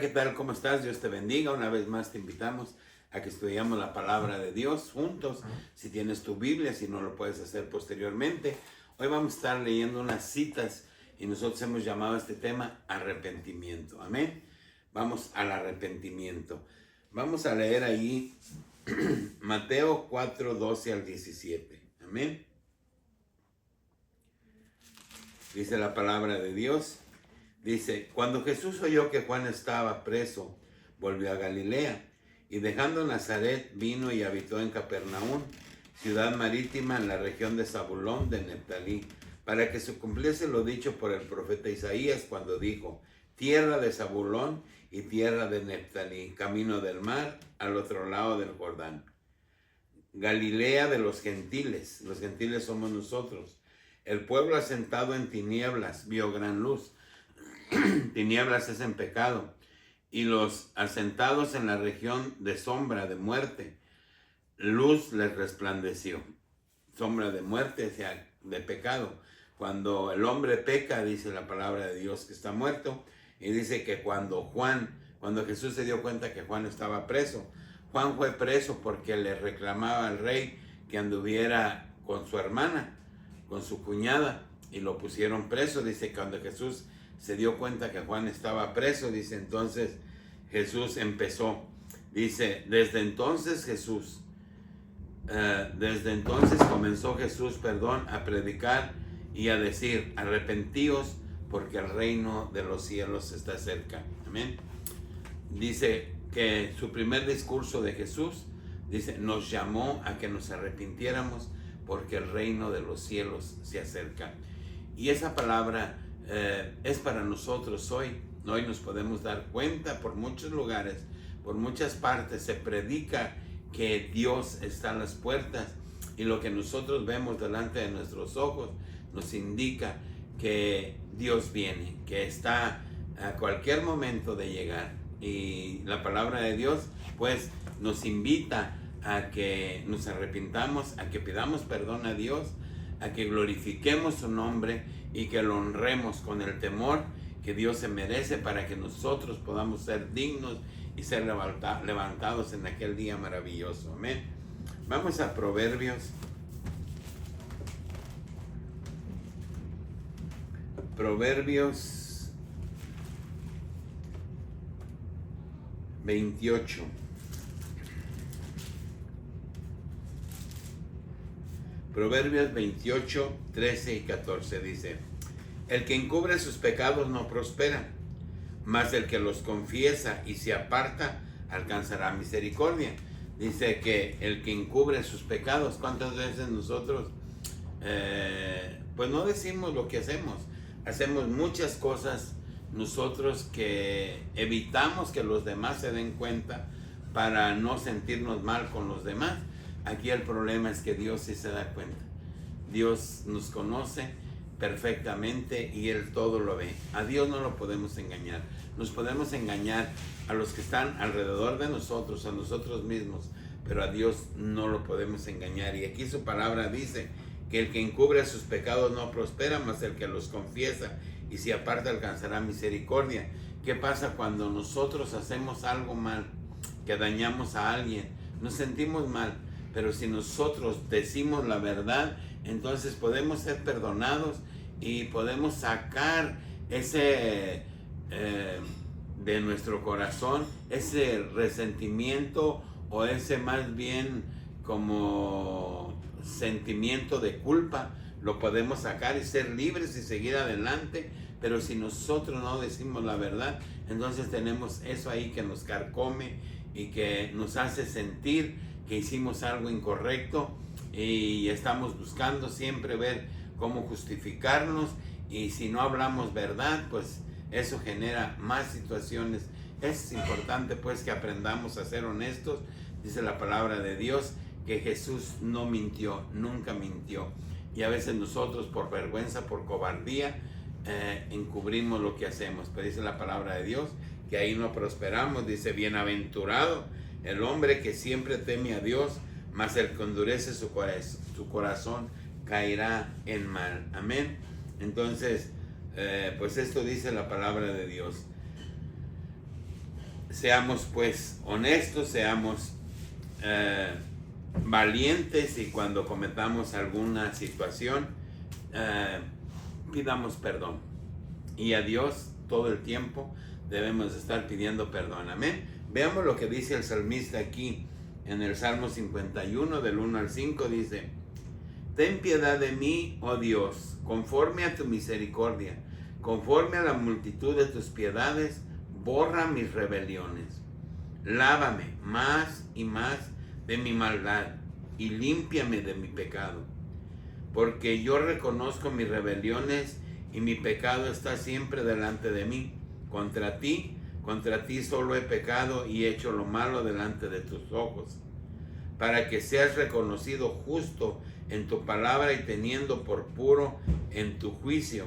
¿Qué tal? ¿Cómo estás? Dios te bendiga. Una vez más te invitamos a que estudiemos la palabra de Dios juntos. Si tienes tu Biblia, si no lo puedes hacer posteriormente. Hoy vamos a estar leyendo unas citas y nosotros hemos llamado a este tema arrepentimiento. Amén. Vamos al arrepentimiento. Vamos a leer ahí Mateo 4, 12 al 17. Amén. Dice la palabra de Dios. Dice, cuando Jesús oyó que Juan estaba preso, volvió a Galilea, y dejando Nazaret, vino y habitó en Capernaum, ciudad marítima en la región de Zabulón de Neftalí, para que se cumpliese lo dicho por el profeta Isaías cuando dijo, tierra de Zabulón y tierra de Neftalí, camino del mar, al otro lado del Jordán. Galilea de los gentiles somos nosotros. El pueblo asentado en tinieblas vio gran luz. Tinieblas es en pecado, y los asentados en la región de sombra de muerte, luz les resplandeció. Sombra de muerte, o sea, de pecado. Cuando el hombre peca, dice la palabra de Dios que está muerto, y dice que cuando Jesús se dio cuenta que Juan estaba preso, Juan fue preso porque le reclamaba al rey que anduviera con su hermana, con su cuñada, y lo pusieron preso. Dice que cuando Jesús se dio cuenta que Juan estaba preso, dice, entonces Jesús empezó, dice, desde entonces comenzó Jesús, a predicar y a decir, arrepentíos porque el reino de los cielos está cerca. Amén. Dice que su primer discurso de Jesús, dice, nos llamó a que nos arrepintiéramos porque el reino de los cielos se acerca. Y esa palabra es para nosotros hoy. Hoy nos podemos dar cuenta por muchos lugares, por muchas partes se predica que Dios está a las puertas, y lo que nosotros vemos delante de nuestros ojos nos indica que Dios viene, que está a cualquier momento de llegar. Y la palabra de Dios pues nos invita a que nos arrepintamos, a que pidamos perdón a Dios, a que glorifiquemos su nombre y que lo honremos con el temor que Dios se merece, para que nosotros podamos ser dignos y ser levantados en aquel día maravilloso. Amén. Vamos a Proverbios 28. Proverbios 28, 13 y 14 dice, el que encubre sus pecados no prospera, mas el que los confiesa y se aparta alcanzará misericordia. Dice que el que encubre sus pecados, ¿cuántas veces nosotros pues no decimos lo que hacemos? Hacemos muchas cosas nosotros que evitamos que los demás se den cuenta para no sentirnos mal con los demás. Aquí el problema es que Dios sí se da cuenta. Dios nos conoce perfectamente y Él todo lo ve. A Dios no lo podemos engañar. Nos podemos engañar a los que están alrededor de nosotros, a nosotros mismos, pero a Dios no lo podemos engañar. Y aquí su palabra dice que el que encubre sus pecados no prospera, mas el que los confiesa y se aparta alcanzará misericordia. ¿Qué pasa cuando nosotros hacemos algo mal, que dañamos a alguien? Nos sentimos mal, pero si nosotros decimos la verdad, entonces podemos ser perdonados y podemos sacar ese de nuestro corazón, ese resentimiento o ese más bien como sentimiento de culpa. Lo podemos sacar y ser libres y seguir adelante. Pero si nosotros no decimos la verdad, entonces tenemos eso ahí que nos carcome y que nos hace sentir que hicimos algo incorrecto, y estamos buscando siempre ver cómo justificarnos, y si no hablamos verdad, pues eso genera más situaciones. Es importante pues que aprendamos a ser honestos. Dice la palabra de Dios que Jesús no mintió, nunca mintió, y a veces nosotros por vergüenza, por cobardía, encubrimos lo que hacemos. Pero dice la palabra de Dios que ahí no prosperamos. Dice, bienaventurado el hombre que siempre teme a Dios, mas el que endurece su corazón caerá en mal. Amén. Entonces, pues esto dice la palabra de Dios. seamos pues honestos, seamos valientes, y cuando cometamos alguna situación, pidamos perdón. Y a Dios todo el tiempo debemos estar pidiendo perdón. Amén. Veamos lo que dice el salmista aquí en el Salmo 51 del 1 al 5. Dice: ten piedad de mí, oh Dios, conforme a tu misericordia, conforme a la multitud de tus piedades, borra mis rebeliones. Lávame más y más de mi maldad y límpiame de mi pecado. Porque yo reconozco mis rebeliones y mi pecado está siempre delante de mí. Contra ti solo he pecado y he hecho lo malo delante de tus ojos, para que seas reconocido justo en tu palabra y teniendo por puro en tu juicio.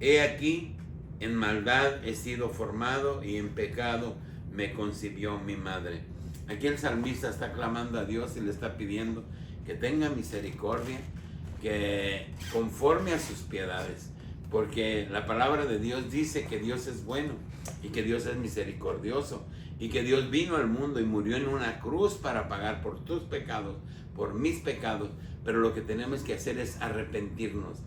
He aquí, en maldad he sido formado y en pecado me concibió mi madre. Aquí el salmista está clamando a Dios y le está pidiendo que tenga misericordia, que conforme a sus piedades, porque la palabra de Dios dice que Dios es bueno y que Dios es misericordioso y que Dios vino al mundo y murió en una cruz para pagar por tus pecados, por mis pecados. Pero lo que tenemos que hacer es arrepentirnos,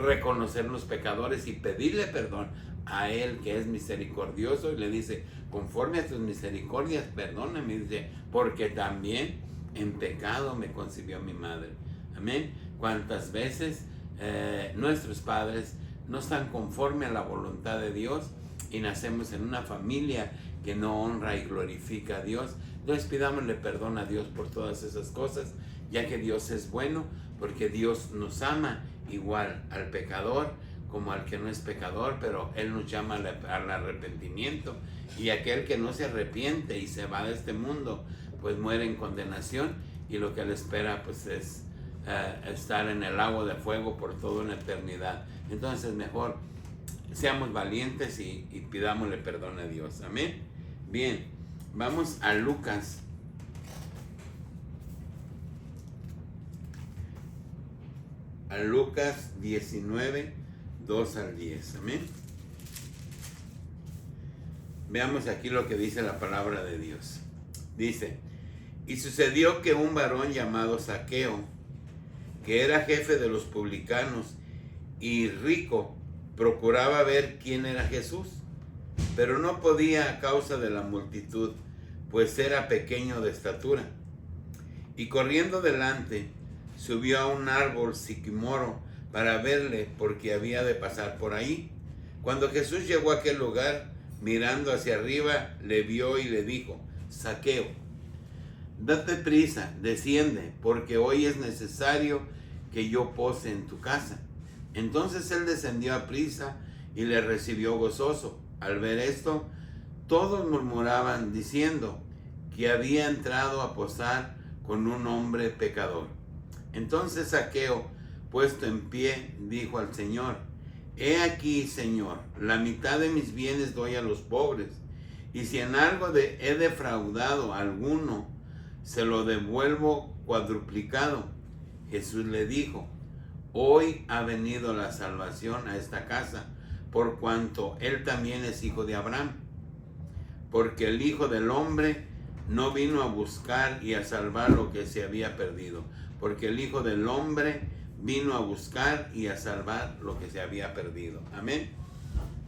reconocernos pecadores y pedirle perdón a Él, que es misericordioso, y le dice: conforme a tus misericordias, perdóname, dice, porque también en pecado me concibió mi madre. Amén. Cuántas veces nuestros padres no están conforme a la voluntad de Dios y nacemos en una familia que no honra y glorifica a Dios. Entonces pidámosle perdón a Dios por todas esas cosas, ya que Dios es bueno, porque Dios nos ama igual al pecador como al que no es pecador, pero Él nos llama al arrepentimiento, y aquel que no se arrepiente y se va de este mundo, pues muere en condenación, y lo que le espera pues es estar en el lago de fuego por toda una eternidad. Entonces mejor seamos valientes y pidámosle perdón a Dios. Amén. Bien, vamos a Lucas. A Lucas 19, 2 al 10. Amén. Veamos aquí lo que dice la palabra de Dios. Dice: y sucedió que un varón llamado Zaqueo, que era jefe de los publicanos y rico, procuraba ver quién era Jesús, pero no podía a causa de la multitud, pues era pequeño de estatura. Y corriendo delante, subió a un árbol sicómoro para verle, porque había de pasar por ahí. Cuando Jesús llegó a aquel lugar, mirando hacia arriba, le vio y le dijo: Zaqueo, date prisa, desciende, porque hoy es necesario que yo pose en tu casa. Entonces él descendió a prisa y le recibió gozoso. Al ver esto, todos murmuraban diciendo que había entrado a posar con un hombre pecador. Entonces Zaqueo, puesto en pie, dijo al Señor: he aquí, Señor, la mitad de mis bienes doy a los pobres, y si en algo he defraudado a alguno, se lo devuelvo cuadruplicado. Jesús le dijo: hoy ha venido la salvación a esta casa, por cuanto él también es hijo de Abraham, porque el Hijo del Hombre no vino a buscar y a salvar lo que se había perdido, porque el Hijo del Hombre vino a buscar y a salvar lo que se había perdido. Amén.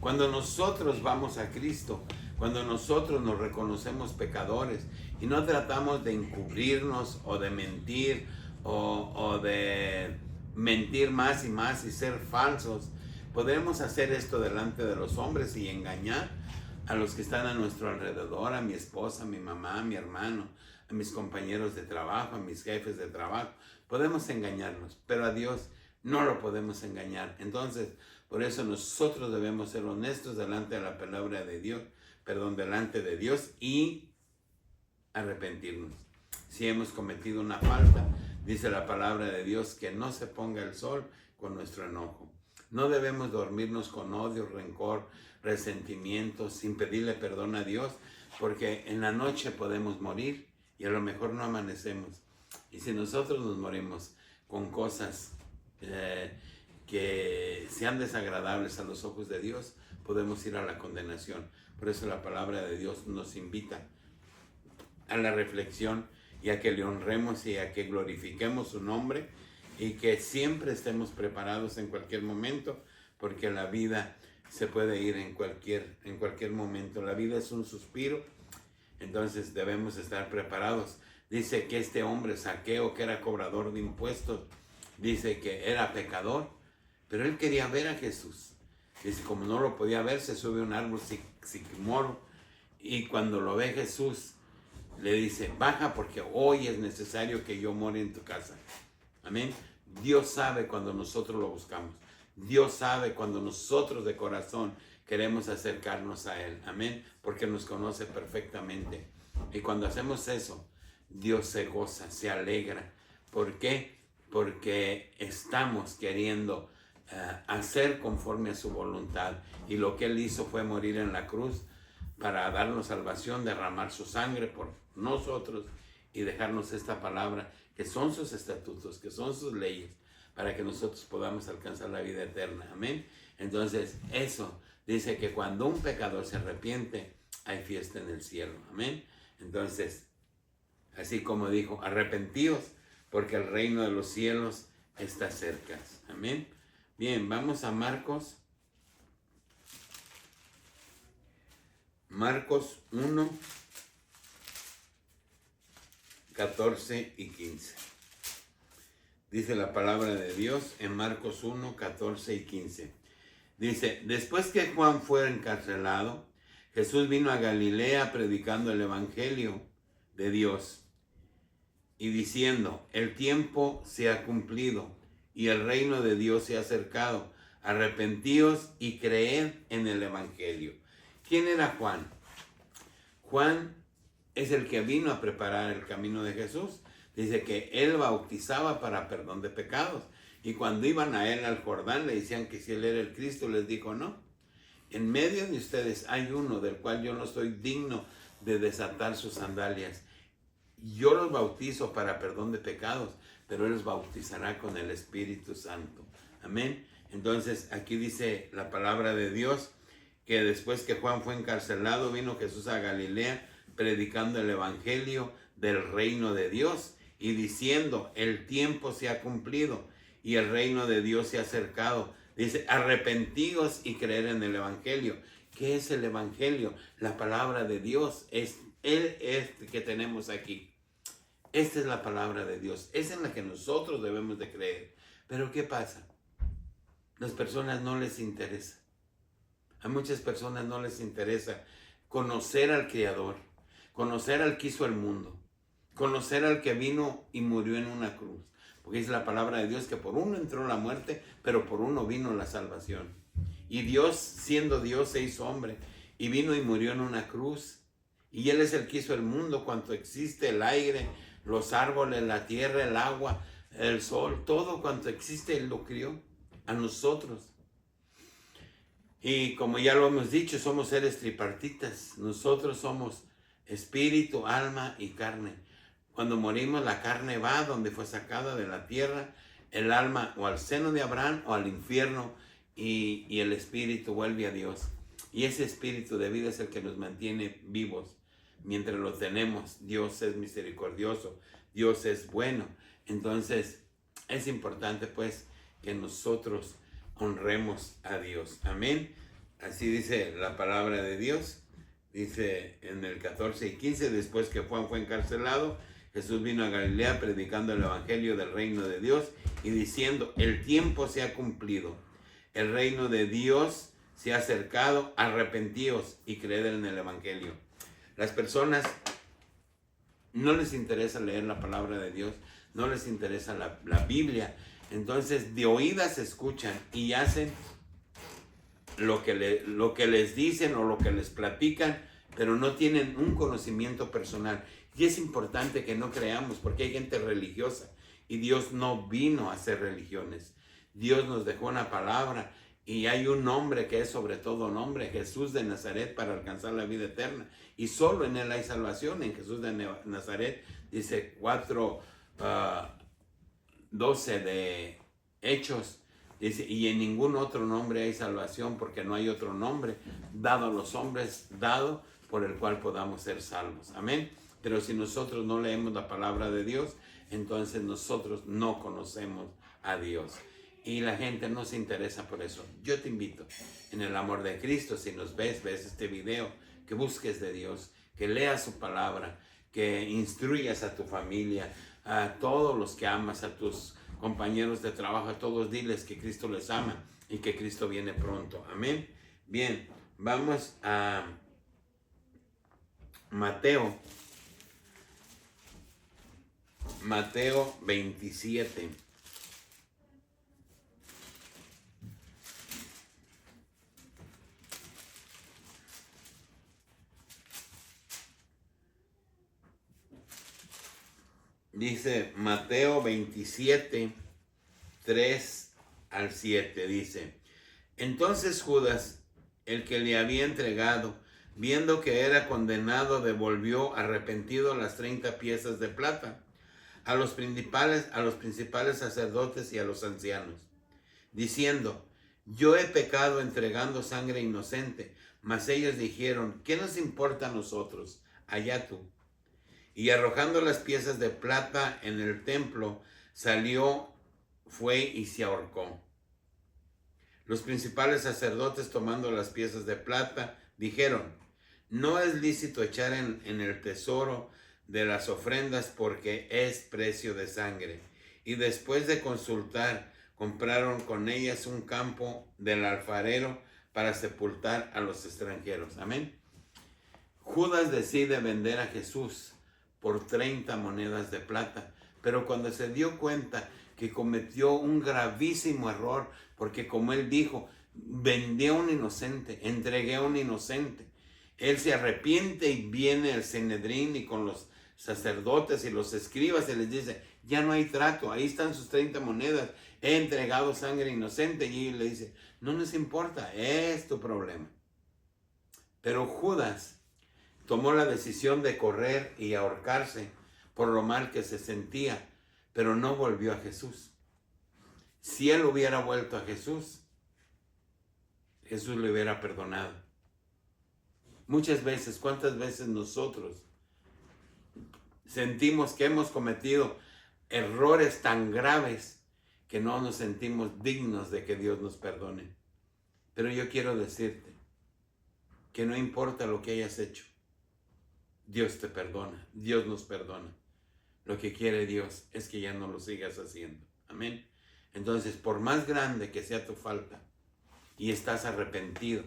Cuando nosotros vamos a Cristo, cuando nosotros nos reconocemos pecadores y no tratamos de encubrirnos o de mentir o de mentir más y más y ser falsos, podemos hacer esto delante de los hombres y engañar a los que están a nuestro alrededor, a mi esposa, a mi mamá, a mi hermano, a mis compañeros de trabajo, a mis jefes de trabajo. Podemos engañarnos, pero a Dios no lo podemos engañar. Entonces, por eso nosotros debemos ser honestos delante de la palabra de Dios, delante de Dios, y arrepentirnos. Si hemos cometido una falta, dice la palabra de Dios que no se ponga el sol con nuestro enojo. No debemos dormirnos con odio, rencor, resentimientos, sin pedirle perdón a Dios, porque en la noche podemos morir y a lo mejor no amanecemos. Y si nosotros nos morimos con cosas que sean desagradables a los ojos de Dios, podemos ir a la condenación. Por eso la palabra de Dios nos invita a la reflexión y a que le honremos y a que glorifiquemos su nombre y que siempre estemos preparados en cualquier momento, porque la vida se puede ir en cualquier momento. La vida es un suspiro, entonces debemos estar preparados. Dice que este hombre Zaqueo, que era cobrador de impuestos, dice que era pecador, pero él quería ver a Jesús. Dice, como no lo podía ver, se sube a un árbol sicómoro y cuando lo ve Jesús, le dice, baja porque hoy es necesario que yo more en tu casa. Amén. Dios sabe cuando nosotros lo buscamos. Dios sabe cuando nosotros de corazón queremos acercarnos a Él. Amén. Porque nos conoce perfectamente. Y cuando hacemos eso, Dios se goza, se alegra. ¿Por qué? Porque estamos queriendo hacer conforme a su voluntad. Y lo que Él hizo fue morir en la cruz para darnos salvación, derramar su sangre por nosotros y dejarnos esta palabra, que son sus estatutos, que son sus leyes, para que nosotros podamos alcanzar la vida eterna. Amén. Entonces, eso dice que cuando un pecador se arrepiente, hay fiesta en el cielo. Amén. Entonces, así como dijo, arrepentíos, porque el reino de los cielos está cerca. Amén. Bien, vamos a Marcos 1, 14 y 15. Dice la palabra de Dios en Marcos 1, 14 y 15. Dice, después que Juan fue encarcelado, Jesús vino a Galilea predicando el evangelio de Dios y diciendo, el tiempo se ha cumplido y el reino de Dios se ha acercado. Arrepentíos y creed en el evangelio. ¿Quién era Juan? Juan es el que vino a preparar el camino de Jesús. Dice que él bautizaba para perdón de pecados. Y cuando iban a él al Jordán, le decían que si él era el Cristo, les dijo no. En medio de ustedes hay uno del cual yo no soy digno de desatar sus sandalias. Yo los bautizo para perdón de pecados, pero él los bautizará con el Espíritu Santo. Amén. Entonces aquí dice la palabra de Dios que después que Juan fue encarcelado, vino Jesús a Galilea predicando el evangelio del reino de Dios y diciendo, el tiempo se ha cumplido y el reino de Dios se ha acercado. Dice, arrepentíos y creer en el evangelio. ¿Qué es el evangelio? La palabra de Dios es que tenemos aquí. Esta es la palabra de Dios. Es en la que nosotros debemos de creer. Pero ¿qué pasa? Las personas no les interesa. A muchas personas no les interesa conocer al Creador, conocer al que hizo el mundo, conocer al que vino y murió en una cruz. Porque dice la palabra de Dios que por uno entró la muerte, pero por uno vino la salvación. Y Dios, siendo Dios, se hizo hombre y vino y murió en una cruz. Y Él es el que hizo el mundo, cuanto existe, el aire, los árboles, la tierra, el agua, el sol, todo cuanto existe, Él lo crió a nosotros. Y como ya lo hemos dicho, somos seres tripartitas. Nosotros somos espíritu, alma y carne. Cuando morimos, la carne va donde fue sacada de la tierra, el alma o al seno de Abraham o al infierno, y el espíritu vuelve a Dios. Y ese espíritu de vida es el que nos mantiene vivos. Mientras lo tenemos, Dios es misericordioso, Dios es bueno. Entonces, es importante pues que nosotros honremos a Dios. Amén. Así dice la palabra de Dios. Dice en el 14 y 15, después que Juan fue encarcelado, Jesús vino a Galilea predicando el evangelio del reino de Dios y diciendo, el tiempo se ha cumplido, el reino de Dios se ha acercado, arrepentíos y creed en el evangelio. Las personas no les interesa leer la palabra de Dios, no les interesa la Biblia. Entonces de oídas escuchan y hacen lo que les dicen o lo que les platican, pero no tienen un conocimiento personal. Y es importante que no creamos, porque hay gente religiosa y Dios no vino a hacer religiones. Dios nos dejó una palabra y hay un nombre que es sobre todo nombre, Jesús de Nazaret, para alcanzar la vida eterna. Y solo en Él hay salvación. En Jesús de Nazaret dice 4:12 de Hechos, Dice, y en ningún otro nombre hay salvación, porque no hay otro nombre dado a los hombres, dado por el cual podamos ser salvos. Amén. Pero si nosotros no leemos la palabra de Dios, entonces nosotros no conocemos a Dios. Y la gente no se interesa por eso. Yo te invito, en el amor de Cristo, si nos ves este video, que busques de Dios, que leas su palabra, que instruyas a tu familia, a todos los que amas, a tus compañeros de trabajo, a todos diles que Cristo les ama y que Cristo viene pronto. Amén. Bien, vamos a Mateo 27. Dice Mateo 27, 3 al 7, dice: Entonces Judas, el que le había entregado, viendo que era condenado, devolvió arrepentido las 30 piezas de plata a los principales sacerdotes y a los ancianos, diciendo: Yo he pecado entregando sangre inocente. Mas ellos dijeron: ¿Qué nos importa a nosotros? Allá tú. Y arrojando las piezas de plata en el templo, salió, fue y se ahorcó. Los principales sacerdotes, tomando las piezas de plata, dijeron: No es lícito echar en el tesoro de las ofrendas, porque es precio de sangre. Y después de consultar, compraron con ellas un campo del alfarero para sepultar a los extranjeros. Amén. Judas decide vender a Jesús por 30 monedas de plata, pero cuando se dio cuenta que cometió un gravísimo error, porque como él dijo, vendí a un inocente, entregué a un inocente, él se arrepiente y viene al Sanedrín y con los sacerdotes y los escribas y les dice: ya no hay trato, ahí están sus 30 monedas, he entregado sangre inocente. Y él le dice: no nos importa, es tu problema. Pero Judas tomó la decisión de correr y ahorcarse por lo mal que se sentía, pero no volvió a Jesús. Si él hubiera vuelto a Jesús, Jesús le hubiera perdonado. Muchas veces, ¿cuántas veces nosotros sentimos que hemos cometido errores tan graves que no nos sentimos dignos de que Dios nos perdone? Pero yo quiero decirte que no importa lo que hayas hecho, Dios te perdona, Dios nos perdona. Lo que quiere Dios es que ya no lo sigas haciendo. Amén. Entonces, por más grande que sea tu falta y estás arrepentido,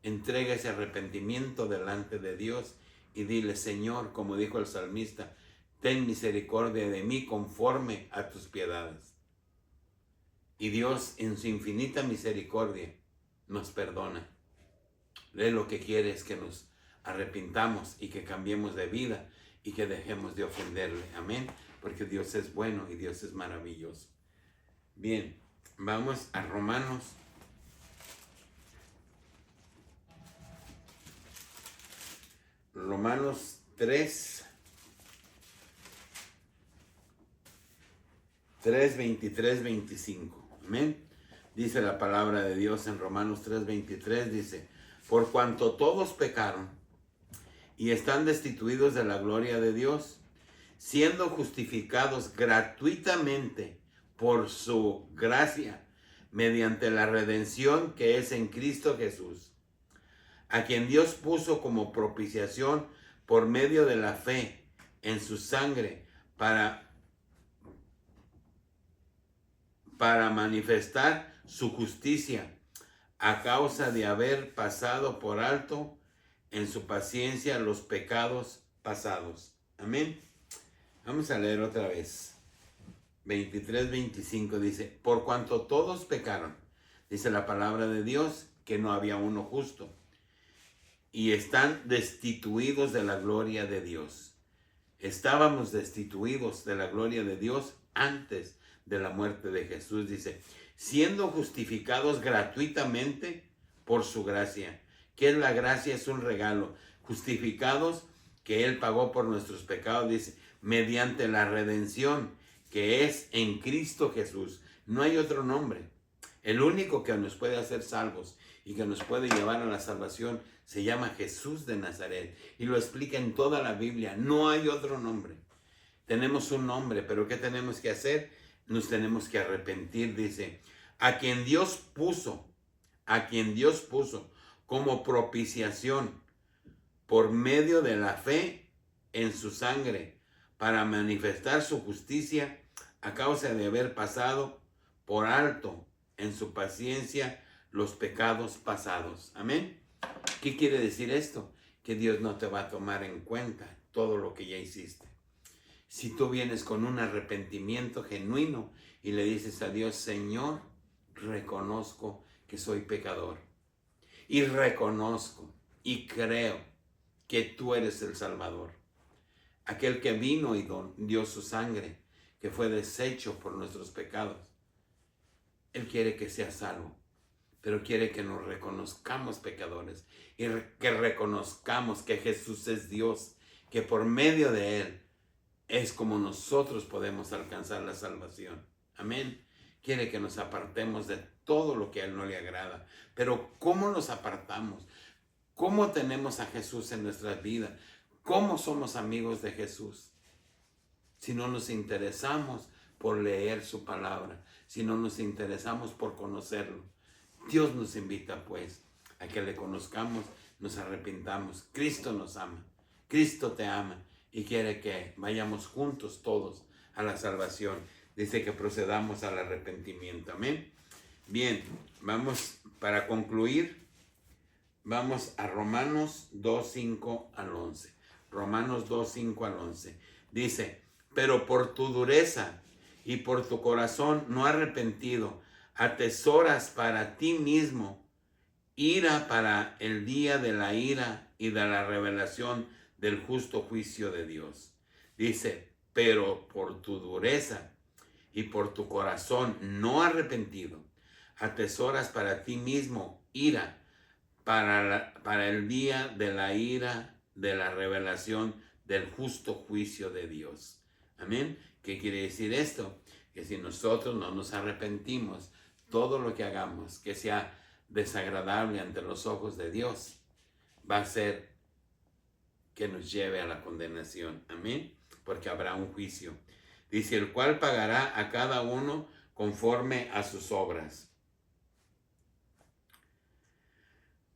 entrega ese arrepentimiento delante de Dios y dile: Señor, como dijo el salmista, ten misericordia de mí conforme a tus piedades. Y Dios, en su infinita misericordia, nos perdona. Él lo que quiere es que nos arrepintamos y que cambiemos de vida y que dejemos de ofenderle. Amén. Porque Dios es bueno y Dios es maravilloso. Bien, vamos a Romanos. Romanos 3, 23, 25. Amén. Dice la palabra de Dios en Romanos 3, 23, dice: Por cuanto todos pecaron y están destituidos de la gloria de Dios, siendo justificados gratuitamente por su gracia, mediante la redención que es en Cristo Jesús, a quien Dios puso como propiciación por medio de la fe en su sangre, para manifestar su justicia, a causa de haber pasado por alto en su paciencia los pecados pasados. Amén. Vamos a leer otra vez. 23, 25 dice: Por cuanto todos pecaron, dice la palabra de Dios, que no había uno justo, y están destituidos de la gloria de Dios. Estábamos destituidos de la gloria de Dios antes de la muerte de Jesús, dice, siendo justificados gratuitamente por su gracia. ¿Qué es la gracia? Es un regalo. Justificados, que Él pagó por nuestros pecados, dice, mediante la redención que es en Cristo Jesús. No hay otro nombre. El único que nos puede hacer salvos y que nos puede llevar a la salvación se llama Jesús de Nazaret. Y lo explica en toda la Biblia. No hay otro nombre. Tenemos un nombre, pero ¿qué tenemos que hacer? Nos tenemos que arrepentir, dice. A quien Dios puso como propiciación por medio de la fe en su sangre, para manifestar su justicia a causa de haber pasado por alto en su paciencia los pecados pasados. Amén. ¿Qué quiere decir esto? Que Dios no te va a tomar en cuenta todo lo que ya hiciste. Si tú vienes con un arrepentimiento genuino y le dices a Dios, Señor, reconozco que soy pecador. Y reconozco y creo que tú eres el Salvador. Aquel que vino y dio su sangre, que fue deshecho por nuestros pecados. Él quiere que seas salvo, pero quiere que nos reconozcamos pecadores y que reconozcamos que Jesús es Dios, que por medio de Él es como nosotros podemos alcanzar la salvación. Amén. Quiere que nos apartemos de todo lo que a Él no le agrada. Pero ¿cómo nos apartamos? ¿Cómo tenemos a Jesús en nuestras vidas? ¿Cómo somos amigos de Jesús? Si no nos interesamos por leer su palabra, si no nos interesamos por conocerlo. Dios nos invita pues a que le conozcamos, nos arrepintamos. Cristo nos ama, Cristo te ama y quiere que vayamos juntos todos a la salvación. Dice que procedamos al arrepentimiento. Amén. Bien, vamos para concluir. Vamos a Romanos 2:5 al 11. Romanos 2:5 al 11. Dice, pero por tu dureza y por tu corazón no arrepentido, atesoras para ti mismo ira para el día de la ira y de la revelación del justo juicio de Dios. Dice, pero por tu dureza y por tu corazón no arrepentido, atesoras para ti mismo ira para el día de la ira, de la revelación del justo juicio de Dios. Amén. ¿Qué quiere decir esto? Que si nosotros no nos arrepentimos, todo lo que hagamos que sea desagradable ante los ojos de Dios, va a ser que nos lleve a la condenación. Amén. Porque habrá un juicio. Dice, el cual pagará a cada uno conforme a sus obras.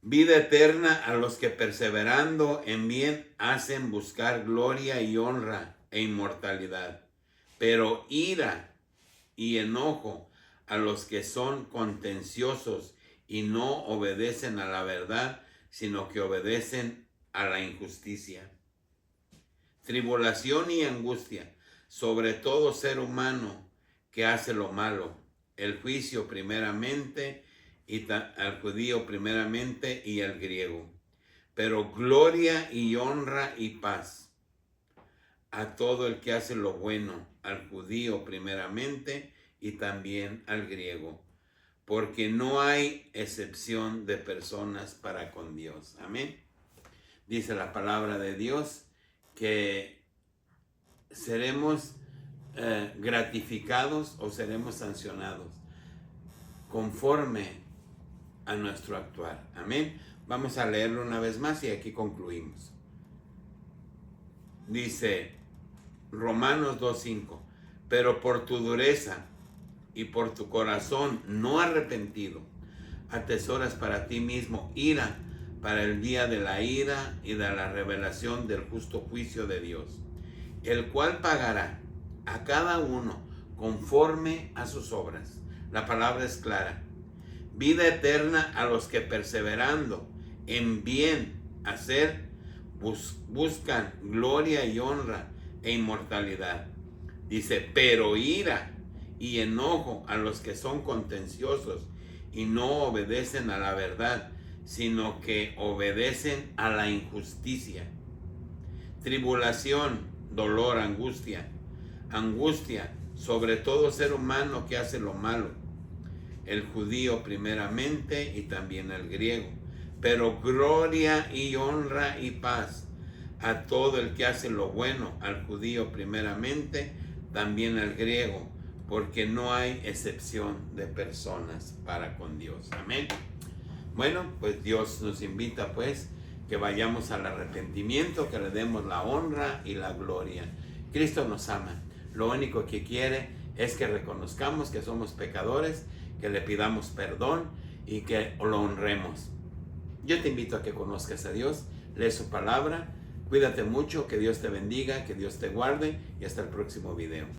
Vida eterna a los que perseverando en bien hacen buscar gloria y honra e inmortalidad. Pero ira y enojo a los que son contenciosos y no obedecen a la verdad, sino que obedecen a la injusticia. Tribulación y angustia sobre todo ser humano que hace lo malo. El juicio primeramente, al judío primeramente y al griego. Pero gloria y honra y paz a todo el que hace lo bueno, al judío primeramente y también al griego. Porque no hay excepción de personas para con Dios. Amén. Dice la palabra de Dios que seremos gratificados o seremos sancionados conforme a nuestro actuar. Amén. Vamos a leerlo una vez más y aquí concluimos. Dice Romanos 2:5, pero por tu dureza y por tu corazón no arrepentido, atesoras para ti mismo ira para el día de la ira y de la revelación del justo juicio de Dios, el cual pagará a cada uno conforme a sus obras. La palabra es clara. Vida eterna a los que perseverando en bien hacer buscan gloria y honra e inmortalidad. Dice, pero ira y enojo a los que son contenciosos y no obedecen a la verdad, sino que obedecen a la injusticia. Tribulación, dolor, angustia sobre todo ser humano que hace lo malo, el judío primeramente y también el griego, pero gloria y honra y paz a todo el que hace lo bueno, al judío primeramente, también al griego, porque no hay excepción de personas para con Dios. Amén. Bueno, pues Dios nos invita pues que vayamos al arrepentimiento, que le demos la honra y la gloria. Cristo nos ama. Lo único que quiere es que reconozcamos que somos pecadores, que le pidamos perdón y que lo honremos. Yo te invito a que conozcas a Dios, lee su palabra, cuídate mucho, que Dios te bendiga, que Dios te guarde y hasta el próximo video.